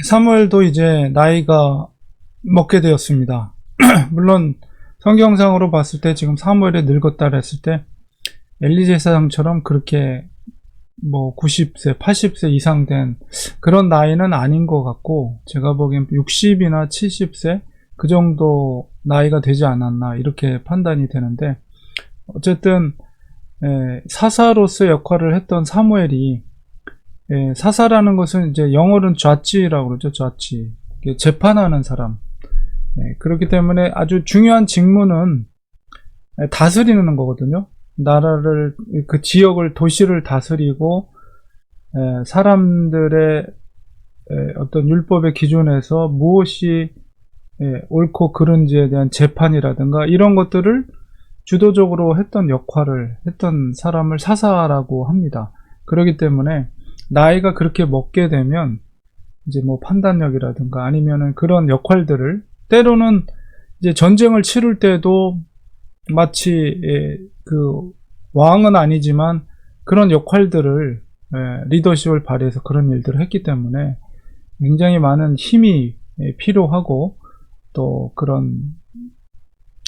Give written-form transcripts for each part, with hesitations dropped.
사무엘도 이제 나이가 먹게 되었습니다. 물론 성경상으로 봤을 때 지금 사무엘이 늙었다 그랬을 때 엘리 제사장처럼 그렇게 뭐 90세, 80세 이상 된 그런 나이는 아닌 것 같고, 제가 보기엔 60이나 70세 그 정도 나이가 되지 않았나 이렇게 판단이 되는데, 어쨌든 사사로서 역할을 했던 사무엘이, 사사라는 것은 이제 영어로는 좌치라고 그러죠. 좌치, 재판하는 사람. 그렇기 때문에 아주 중요한 직무는 다스리는 거거든요. 나라를, 그 지역을, 도시를 다스리고 사람들의 어떤 율법의 기준에서 무엇이 옳고 그른지에 대한 재판이라든가 이런 것들을 주도적으로 했던 역할을 했던 사람을 사사라고 합니다. 그렇기 때문에 나이가 그렇게 먹게 되면 이제 뭐 판단력이라든가 아니면은 그런 역할들을, 때로는 이제 전쟁을 치를 때도 마치 그 왕은 아니지만 그런 역할들을, 리더십을 발휘해서 그런 일들을 했기 때문에 굉장히 많은 힘이 필요하고 또 그런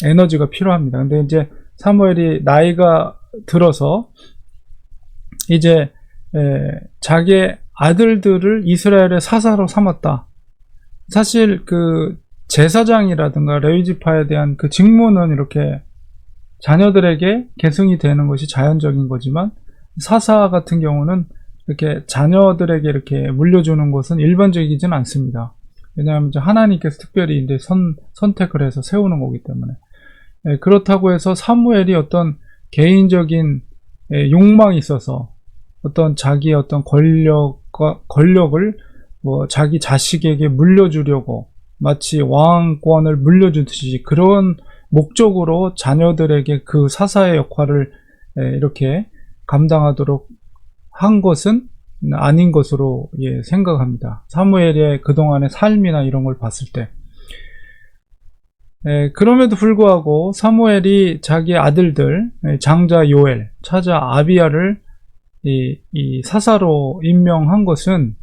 에너지가 필요합니다. 근데 이제 사무엘이 나이가 들어서 이제 자기의 아들들을 이스라엘의 사사로 삼았다. 사실 그 제사장이라든가 레위지파에 대한 그 직무는 이렇게 자녀들에게 계승이 되는 것이 자연적인 거지만, 사사 같은 경우는 이렇게 자녀들에게 이렇게 물려주는 것은 일반적이진 않습니다. 왜냐하면 하나님께서 특별히 이제 선택을 해서 세우는 거기 때문에. 그렇다고 해서 사무엘이 어떤 개인적인 욕망이 있어서 어떤 자기의 어떤 권력을 뭐 자기 자식에게 물려주려고 마치 왕권을 물려주듯이 그런 목적으로 자녀들에게 그 사사의 역할을 이렇게 감당하도록 한 것은 아닌 것으로 생각합니다. 사무엘의 그동안의 삶이나 이런 걸 봤을 때. 그럼에도 불구하고 사무엘이 자기 아들들, 장자 요엘, 차자 아비야를 이 사사로 임명한 것은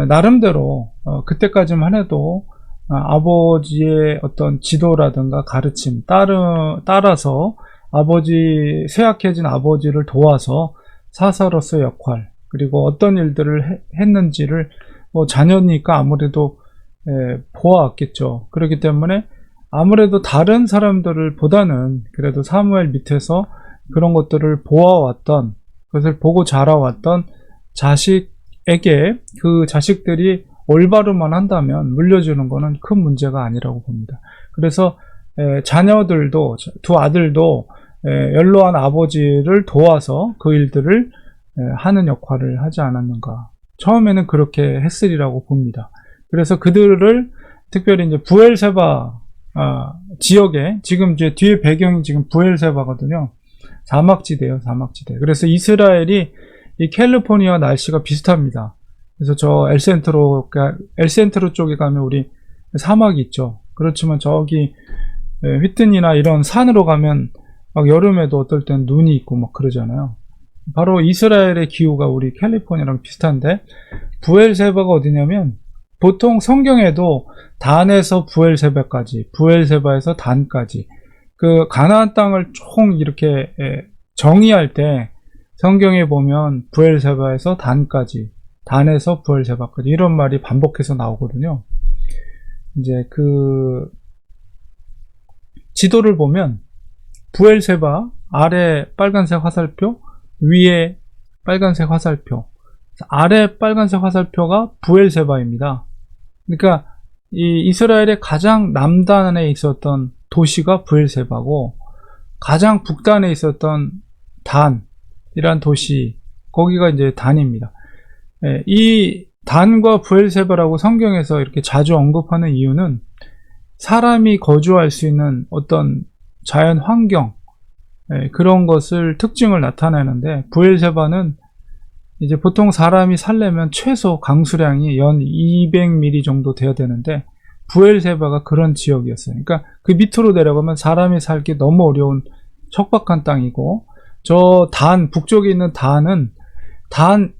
나름대로 그때까지만 해도 아버지의 어떤 지도라든가 가르침 따라서 아버지, 쇠약해진 아버지를 도와서 사사로서의 역할, 그리고 어떤 일들을 했는지를 뭐 자녀니까 아무래도 보아왔겠죠. 그렇기 때문에 아무래도 다른 사람들을 보다는 그래도 사무엘 밑에서 그런 것들을 보아왔던, 그것을 보고 자라왔던 자식에게 그 자식들이 올바르만 한다면 물려주는 것은 큰 문제가 아니라고 봅니다. 그래서 자녀들도, 두 아들도 연로한 아버지를 도와서 그 일들을 하는 역할을 하지 않았는가. 처음에는 그렇게 했으리라고 봅니다. 그래서 그들을 특별히 이제 부엘세바 지역에, 지금 이제 뒤에 배경이 지금 부엘세바거든요. 사막지대예요, 사막지대. 그래서 이스라엘이 이 캘리포니아 날씨가 비슷합니다. 그래서 저 엘센트로 쪽에 가면 우리 사막이 있죠. 그렇지만 저기 휘튼이나 이런 산으로 가면 막 여름에도 어떨 땐 눈이 있고 막 그러잖아요. 바로 이스라엘의 기후가 우리 캘리포니아랑 비슷한데, 부엘세바가 어디냐면 보통 성경에도 단에서 부엘세바까지, 부엘세바에서 단까지 그 가나안 땅을 총 이렇게 정의할 때 성경에 보면 부엘세바에서 단까지, 단에서 부엘세바까지 이런 말이 반복해서 나오거든요. 이제 그 지도를 보면 부엘세바 아래 빨간색 화살표, 위에 빨간색 화살표, 아래 빨간색 화살표가 부엘세바입니다. 그러니까 이 이스라엘의 가장 남단에 있었던 도시가 부엘세바고, 가장 북단에 있었던 단이란 도시, 거기가 이제 단입니다. 이 단과 부엘세바라고 성경에서 이렇게 자주 언급하는 이유는 사람이 거주할 수 있는 어떤 자연 환경, 그런 것을 특징을 나타내는데, 부엘세바는 이제 보통 사람이 살려면 최소 강수량이 연 200mm 정도 돼야 되는데 부엘세바가 그런 지역이었어요. 그러니까 그 밑으로 내려가면 사람이 살기 너무 어려운 척박한 땅이고, 저 북쪽에 있는 단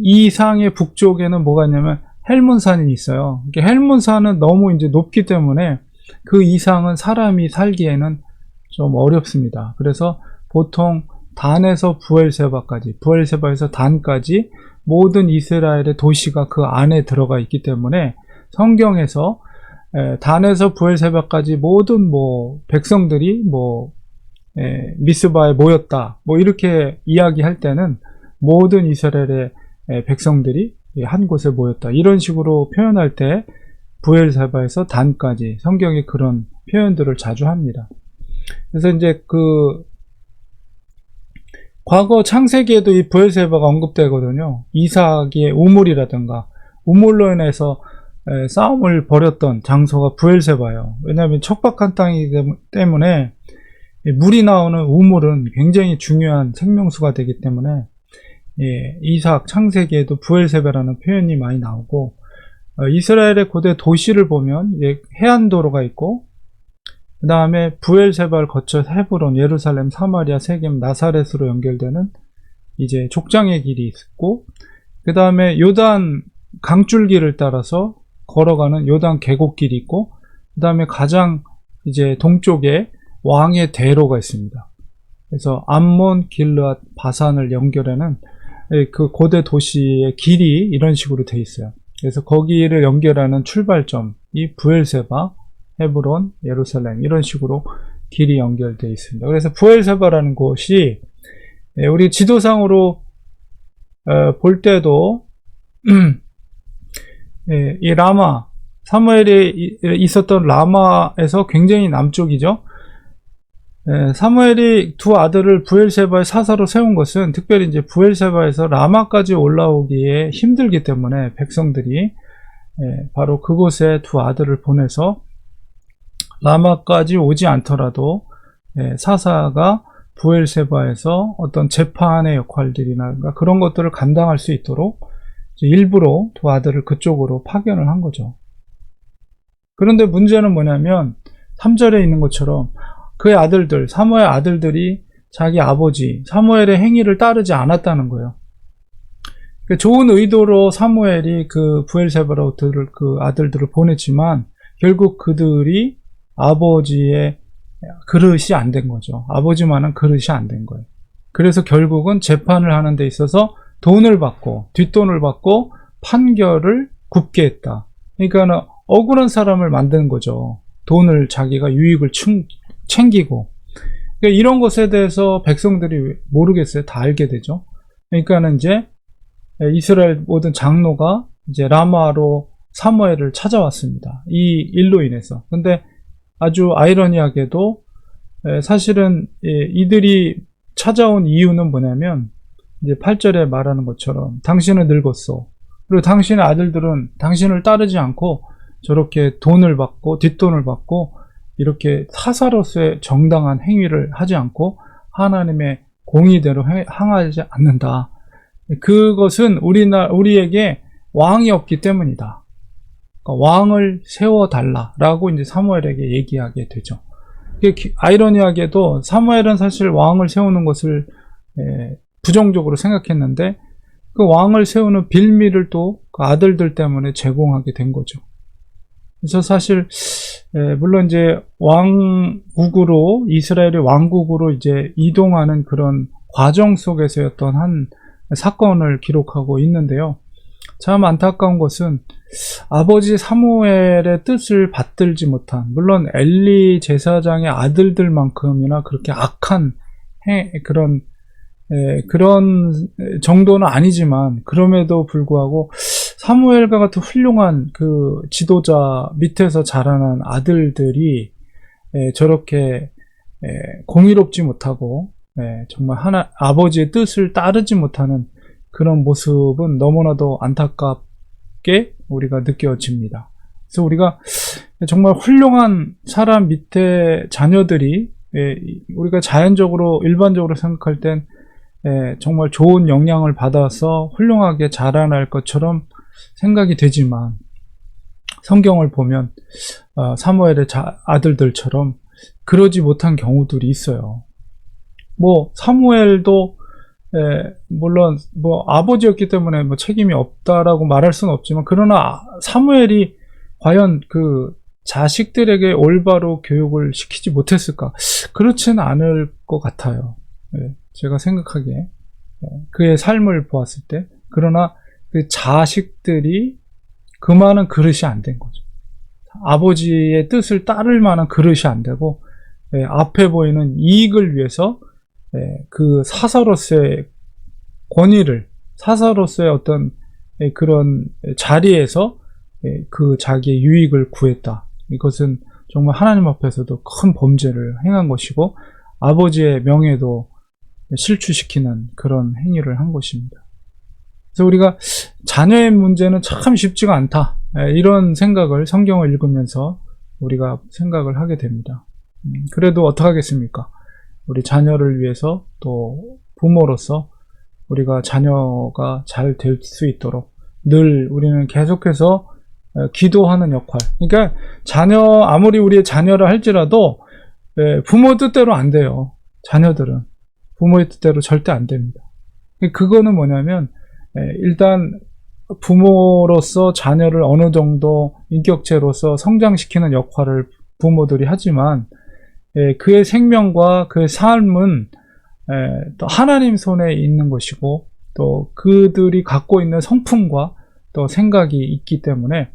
이상의 북쪽에는 뭐가 있냐면 헬몬산이 있어요. 이게 헬몬산은 너무 이제 높기 때문에 그 이상은 사람이 살기에는 좀 어렵습니다. 그래서 보통 단에서 부엘세바까지, 부엘세바에서 단까지 모든 이스라엘의 도시가 그 안에 들어가 있기 때문에 성경에서 단에서 부엘세바까지 모든 백성들이 미스바에 모였다, 이렇게 이야기할 때는 모든 이스라엘의 백성들이 한 곳에 모였다, 이런 식으로 표현할 때 부엘세바에서 단까지, 성경이 그런 표현들을 자주 합니다. 그래서 이제 과거 창세기에도 이 부엘세바가 언급되거든요. 이삭의 우물이라든가 우물로 인해서 싸움을 벌였던 장소가 부엘세바예요. 왜냐하면 척박한 땅이기 때문에 물이 나오는 우물은 굉장히 중요한 생명수가 되기 때문에 이삭 창세기에도 부엘세바라는 표현이 많이 나오고, 이스라엘의 고대 도시를 보면 해안도로가 있고, 그 다음에 부엘세바를 거쳐 헤브론, 예루살렘, 사마리아, 세겜, 나사렛으로 연결되는 이제 족장의 길이 있고, 그 다음에 요단 강줄기를 따라서 걸어가는 요단 계곡길이 있고, 그 다음에 가장 이제 동쪽에 왕의 대로가 있습니다. 그래서 암몬, 길르앗, 바산을 연결하는 그 고대 도시의 길이 이런 식으로 돼 있어요. 그래서 거기를 연결하는 출발점이 부엘세바, 헤브론, 예루살렘, 이런 식으로 길이 연결되어 있습니다. 그래서 부엘세바라는 곳이 우리 지도상으로 볼 때도 이 라마, 사무엘이 있었던 라마에서 굉장히 남쪽이죠. 사무엘이 두 아들을 부엘세바에 사사로 세운 것은 특별히 이제 부엘세바에서 라마까지 올라오기에 힘들기 때문에 백성들이 바로 그곳에 두 아들을 보내서 라마까지 오지 않더라도 사사가 부엘세바에서 어떤 재판의 역할들이나 그런 것들을 감당할 수 있도록 일부러 두 아들을 그쪽으로 파견을 한 거죠. 그런데 문제는 뭐냐면 3절에 있는 것처럼 그의 아들들, 사무엘 아들들이 자기 아버지 사무엘의 행위를 따르지 않았다는 거예요. 좋은 의도로 사무엘이 그 부엘세바로 그 아들들을 보냈지만 결국 그들이 아버지의 그릇이 안 된 거죠. 아버지만한 그릇이 안 된 거예요. 그래서 결국은 재판을 하는 데 있어서 돈을 받고, 뒷돈을 받고 판결을 굽게 했다. 그러니까 억울한 사람을 만드는 거죠. 돈을 자기가 유익을 챙기고. 그러니까 이런 것에 대해서 백성들이 모르겠어요. 다 알게 되죠. 그러니까는 이제 이스라엘 모든 장로가 이제 라마로 사무엘을 찾아왔습니다. 이 일로 인해서. 근데 아주 아이러니하게도 사실은 이들이 찾아온 이유는 뭐냐면 이제 8절에 말하는 것처럼 당신은 늙었어. 그리고 당신의 아들들은 당신을 따르지 않고 저렇게 돈을 받고 뒷돈을 받고 이렇게 사사로서의 정당한 행위를 하지 않고 하나님의 공의대로 행하지 않는다. 그것은 우리에게 왕이 없기 때문이다. 그러니까 왕을 세워달라라고 이제 사무엘에게 얘기하게 되죠. 아이러니하게도 사무엘은 사실 왕을 세우는 것을 부정적으로 생각했는데 그 왕을 세우는 빌미를 또 그 아들들 때문에 제공하게 된 거죠. 그래서 사실 물론 이제 왕국으로 이스라엘의 왕국으로 이제 이동하는 그런 과정 속에서였던 한 사건을 기록하고 있는데요. 참 안타까운 것은 아버지 사무엘의 뜻을 받들지 못한, 물론 엘리 제사장의 아들들만큼이나 그렇게 악한 그런 정도는 아니지만 그럼에도 불구하고 사무엘과 같은 훌륭한 그 지도자 밑에서 자라난 아들들이 저렇게 공의롭지 못하고 정말 아버지의 뜻을 따르지 못하는 그런 모습은 너무나도 안타깝게 우리가 느껴집니다. 그래서 우리가 정말 훌륭한 사람 밑에 자녀들이 우리가 자연적으로 일반적으로 생각할 땐 정말 좋은 영향을 받아서 훌륭하게 자라날 것처럼 생각이 되지만 성경을 보면 사무엘의 아들들처럼 그러지 못한 경우들이 있어요. 사무엘도 물론 뭐 아버지였기 때문에 뭐 책임이 없다라고 말할 수는 없지만, 그러나 사무엘이 과연 그 자식들에게 올바로 교육을 시키지 못했을까? 그렇지는 않을 것 같아요. 제가 생각하기에 그의 삶을 보았을 때. 그러나 그 자식들이 그 많은 그릇이 안 된 거죠. 아버지의 뜻을 따를 만한 그릇이 안 되고, 앞에 보이는 이익을 위해서 그 사사로서의 권위를, 사사로서의 어떤 그런 자리에서 그 자기의 유익을 구했다. 이것은 정말 하나님 앞에서도 큰 범죄를 행한 것이고, 아버지의 명예도 실추시키는 그런 행위를 한 것입니다. 그래서 우리가 자녀의 문제는 참 쉽지가 않다, 이런 생각을 성경을 읽으면서 우리가 생각을 하게 됩니다. 그래도 어떡하겠습니까? 우리 자녀를 위해서, 또 부모로서 우리가 자녀가 잘 될 수 있도록 늘 우리는 계속해서 기도하는 역할. 그러니까 아무리 우리의 자녀라 할지라도 부모 뜻대로 안 돼요. 자녀들은 부모의 뜻대로 절대 안 됩니다. 그거는 뭐냐면, 일단 부모로서 자녀를 어느 정도 인격체로서 성장시키는 역할을 부모들이 하지만, 그의 생명과 그의 삶은 또 하나님 손에 있는 것이고, 또 그들이 갖고 있는 성품과 또 생각이 있기 때문에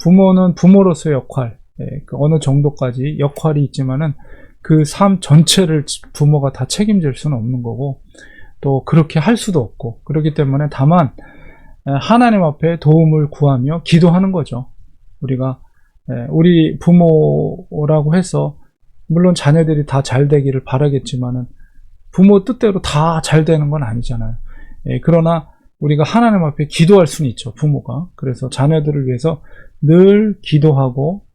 부모는 부모로서의 역할, 어느 정도까지 역할이 있지만은 그 삶 전체를 부모가 다 책임질 수는 없는 거고, 또 그렇게 할 수도 없고, 그렇기 때문에 다만 하나님 앞에 도움을 구하며 기도하는 거죠. 우리 부모라고 해서 물론 자녀들이 다 잘 되기를 바라겠지만은 부모 뜻대로 다 잘 되는 건 아니잖아요. 그러나 우리가 하나님 앞에 기도할 수는 있죠, 부모가. 그래서 자녀들을 위해서 늘 기도하고,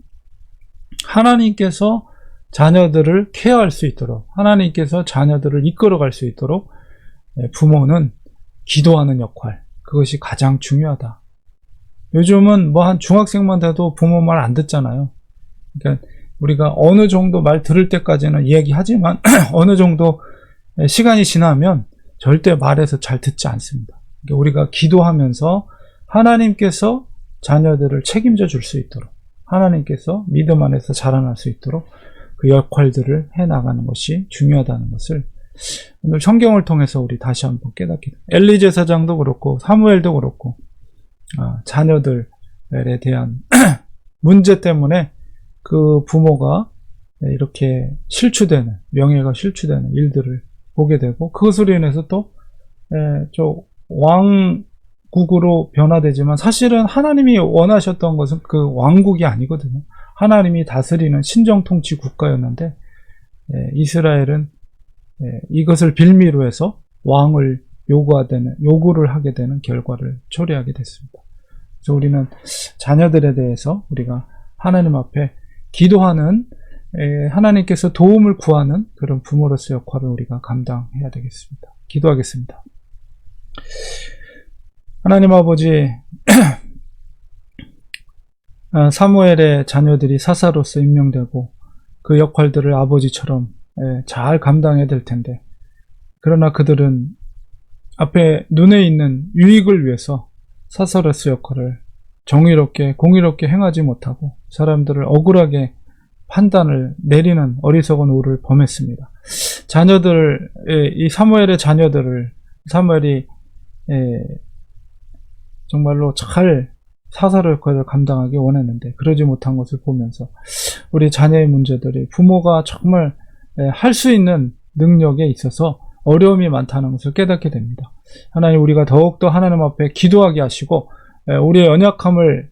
하나님께서 자녀들을 케어할 수 있도록, 하나님께서 자녀들을 이끌어갈 수 있도록 부모는 기도하는 역할, 그것이 가장 중요하다. 요즘은 뭐 한 중학생만 돼도 부모 말 안 듣잖아요. 그러니까 우리가 어느 정도 말 들을 때까지는 이야기하지만 어느 정도 시간이 지나면 절대 말해서 잘 듣지 않습니다. 그러니까 우리가 기도하면서 하나님께서 자녀들을 책임져 줄 수 있도록, 하나님께서 믿음 안에서 자라날 수 있도록 그 역할들을 해나가는 것이 중요하다는 것을 오늘 성경을 통해서 우리 다시 한번 깨닫게 됩니다. 엘리 제사장도 그렇고 사무엘도 그렇고, 자녀들에 대한 문제 때문에 그 부모가 이렇게 실추되는, 명예가 실추되는 일들을 보게 되고, 그것으로 인해서 또 왕국으로 변화되지만, 사실은 하나님이 원하셨던 것은 그 왕국이 아니거든요. 하나님이 다스리는 신정통치 국가였는데, 이스라엘은 이것을 빌미로 해서 왕을 요구를 하게 되는 결과를 초래하게 됐습니다. 그래서 우리는 자녀들에 대해서 우리가 하나님 앞에 기도하는, 하나님께서 도움을 구하는 그런 부모로서의 역할을 우리가 감당해야 되겠습니다. 기도하겠습니다. 하나님 아버지, 사무엘의 자녀들이 사사로서 임명되고 그 역할들을 아버지처럼 잘 감당해야 될 텐데, 그러나 그들은 앞에 눈에 있는 유익을 위해서 사사로서 역할을 정의롭게 공의롭게 행하지 못하고 사람들을 억울하게 판단을 내리는 어리석은 오를 범했습니다. 이 사무엘의 자녀들을 사무엘이 정말로 잘 사사로의 역할을 감당하기 원했는데 그러지 못한 것을 보면서 우리 자녀의 문제들이 부모가 정말 할 수 있는 능력에 있어서 어려움이 많다는 것을 깨닫게 됩니다. 하나님, 우리가 더욱더 하나님 앞에 기도하게 하시고 우리의 연약함을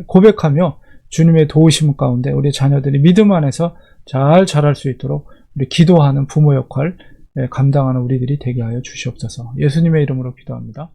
고백하며 주님의 도우심 가운데 우리 자녀들이 믿음 안에서 잘 자랄 수 있도록 우리 기도하는 부모 역할 감당하는 우리들이 되게 하여 주시옵소서. 예수님의 이름으로 기도합니다.